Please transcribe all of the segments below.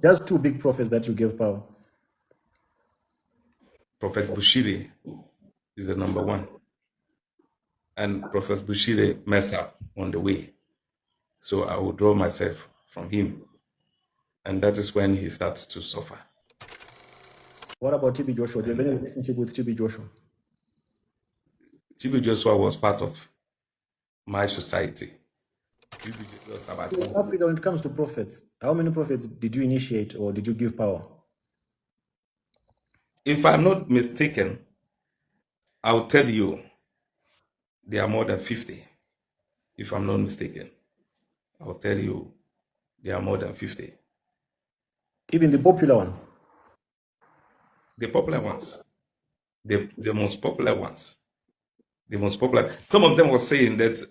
Just two big prophets that you gave power. Prophet Bushiri is the number one. And Prophet Bushiri messed up on the way. So I will draw myself from him. And that is when he starts to suffer. What about TB Joshua? Do you have any relationship with TB Joshua? TB Joshua was part of my society. In Africa, when it comes to prophets, how many prophets did you initiate or did you give power? If I'm not mistaken, I'll tell you there are more than 50. If I'm not mistaken, I'll tell you there are more than 50. Even the popular ones? The popular ones. The most popular ones. The most popular. Some of them were saying that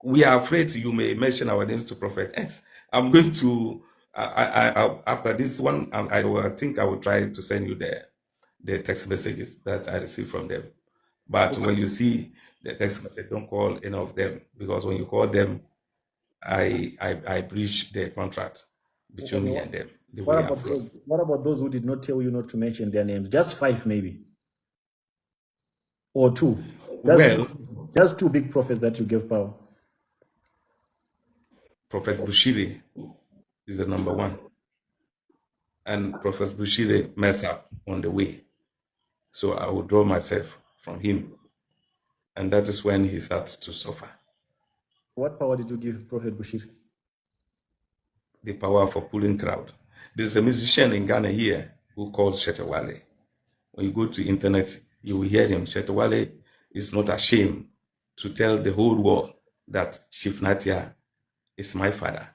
we are afraid you may mention our names to Prophet X. I'm going to, after this one, I think I will try to send you the text messages that I received from them. But when you see the text message, don't call any of them, because when you call them, I breach the contract between me and them. What about those who did not tell you not to mention their names? Just 5 maybe. Or 2. Just two big prophets that you gave power. Prophet Bushiri is the number one. And Prophet Bushiri messed up on the way. So I will draw myself from him. And that is when he starts to suffer. What power did you give Prophet Bushiri? The power for pulling crowd. There's a musician in Ghana here who calls Shetawale. When you go to the internet, you will hear him. Shetawale is not ashamed to tell the whole world that Chief Natia is my father.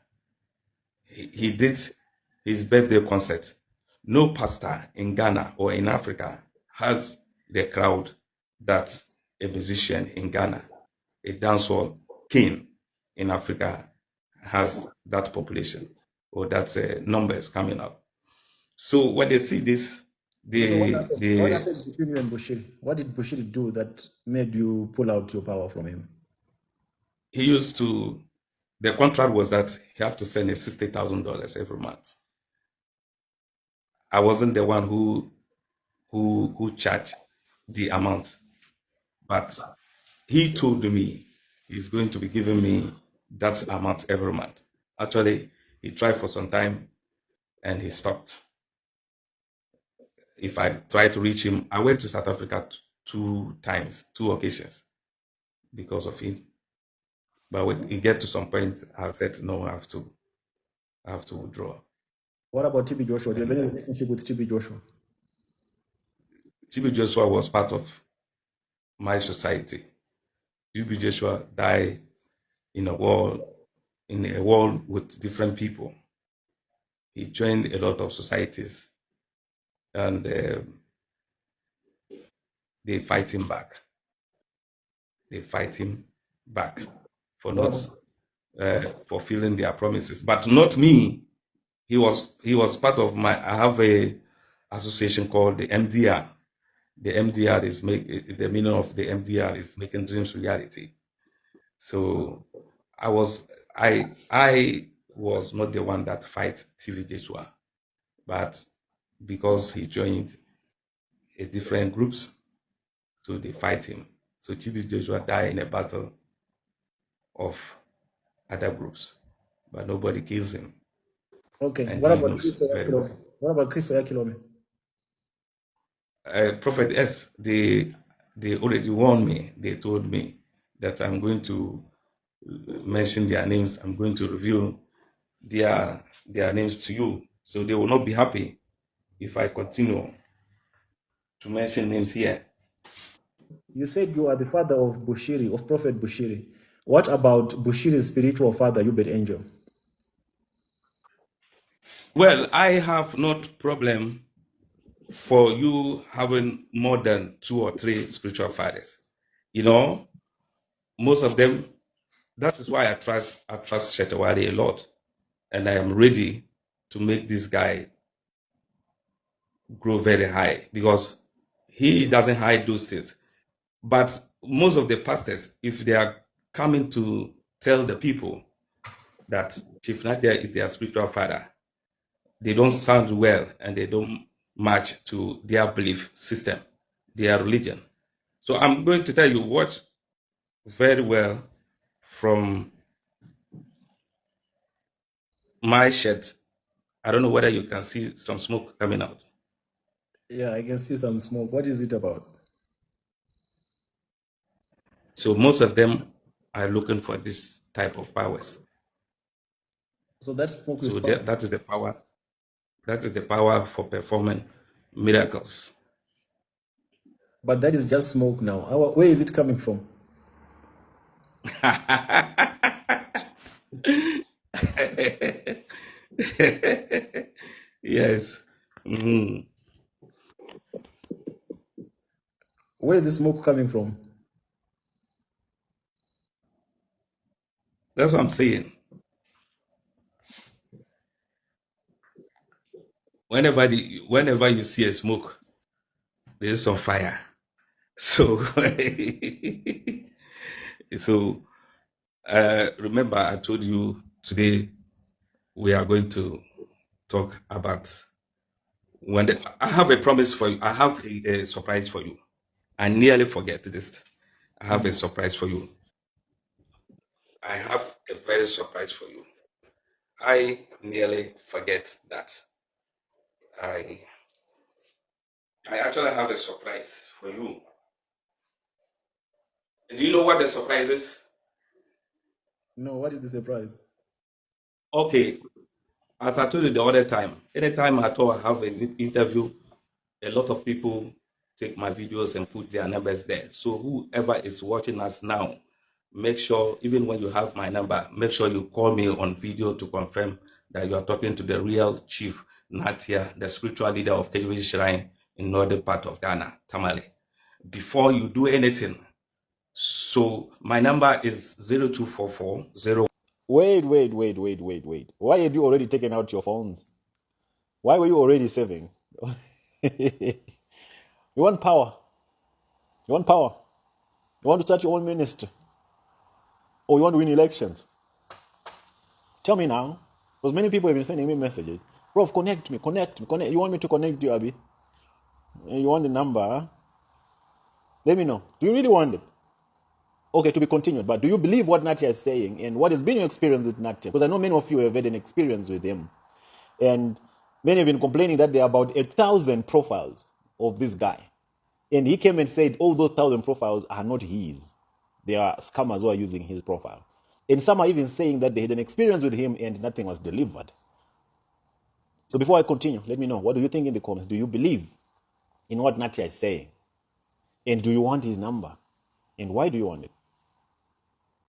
He did his birthday concert. No pastor in Ghana or in Africa has the crowd that a musician in Ghana, a dancehall king in Africa, has that population or that numbers coming up. So when they see this, what happened between you and Bushiri? What did Bushiri do that made you pull out your power from him? He used to, the contract was that he have to send $60,000 every month. I wasn't the one who charged the amount, but he told me he's going to be giving me that amount every month. Actually, he tried for some time and he stopped. If I tried to reach him, I went to South Africa 2 times, 2 occasions because of him. But when he get to some point, I said, no, I have to withdraw. What about TB Joshua? Do you have any relationship with TB Joshua? TB Joshua was part of my society. TB Joshua died in a world with different people. He joined a lot of societies, and they fight him back. They fight him back for not fulfilling their promises, but not me. He was part of my. I have a association called the MDR. The MDR is the meaning of the MDR is making dreams reality. So I was not the one that fight TV Joshua, but because he joined a different groups, so they fight him. So TV Joshua died in a battle of other groups, but nobody kills him. Okay. And what about Chris Oyakilome? Prophet S, they already warned me. They told me that I'm going to mention their names. I'm going to reveal their names to you. So they will not be happy if I continue to mention names here. You said you are the father of Bushiri, of Prophet Bushiri. What about Bushiri's spiritual father, Hubert Angel? Well, I have not problem for you having more than 2 or 3 spiritual fathers. You know, most of them, that is why I trust Shetawari a lot. And I am ready to make this guy grow very high, because he doesn't hide those things. But most of the pastors, if they are coming to tell the people that Chief Nadia is their spiritual father, they don't sound well and they don't match to their belief system, their religion. So I'm going to tell you what very well from my shirt. I don't know whether you can see some smoke coming out. Yeah, I can see some smoke. What is it about? So most of them are looking for this type of powers. So that smoke is So power. that is the power. That is the power for performing miracles. But that is just smoke now. Where is it coming from? Yes. Mhm. Where is the smoke coming from? That's what I'm saying. Whenever you see a smoke, there is some fire. So, so remember, I told you today we are going to talk about I have a promise for you. I have a surprise for you. I nearly forget this. I have a surprise for you. I have a very surprise for you. I nearly forget that. I I actually have a surprise for you. Do you know what the surprise is? No, what is the surprise? Okay, as I told you the other time, anytime at all I have an interview, a lot of people take my videos and put their numbers there. So whoever is watching us now, make sure, even when you have my number, make sure you call me on video to confirm that you are talking to the real chief, Natia, the spiritual leader of Television Shrine in northern part of Ghana, Tamale. Before you do anything, so my number is 0244 Wait. Why had you already taken out your phones? Why were you already saving? You want power. You want power. You want to start your own ministry. Or you want to win elections. Tell me now. Because many people have been sending me messages. Prof, connect me. You want me to connect you, Abby? You want the number? Huh? Let me know. Do you really want it? Okay, to be continued. But do you believe what Natya is saying and what has been your experience with Natya? Because I know many of you have had an experience with him. And many have been complaining that there are about 1,000 profiles of this guy. And he came and said all those 1,000 profiles are not his. They are scammers who are using his profile. And some are even saying that they had an experience with him and nothing was delivered. So before I continue, let me know, what do you think in the comments? Do you believe in what Natya is saying? And do you want his number? And why do you want it?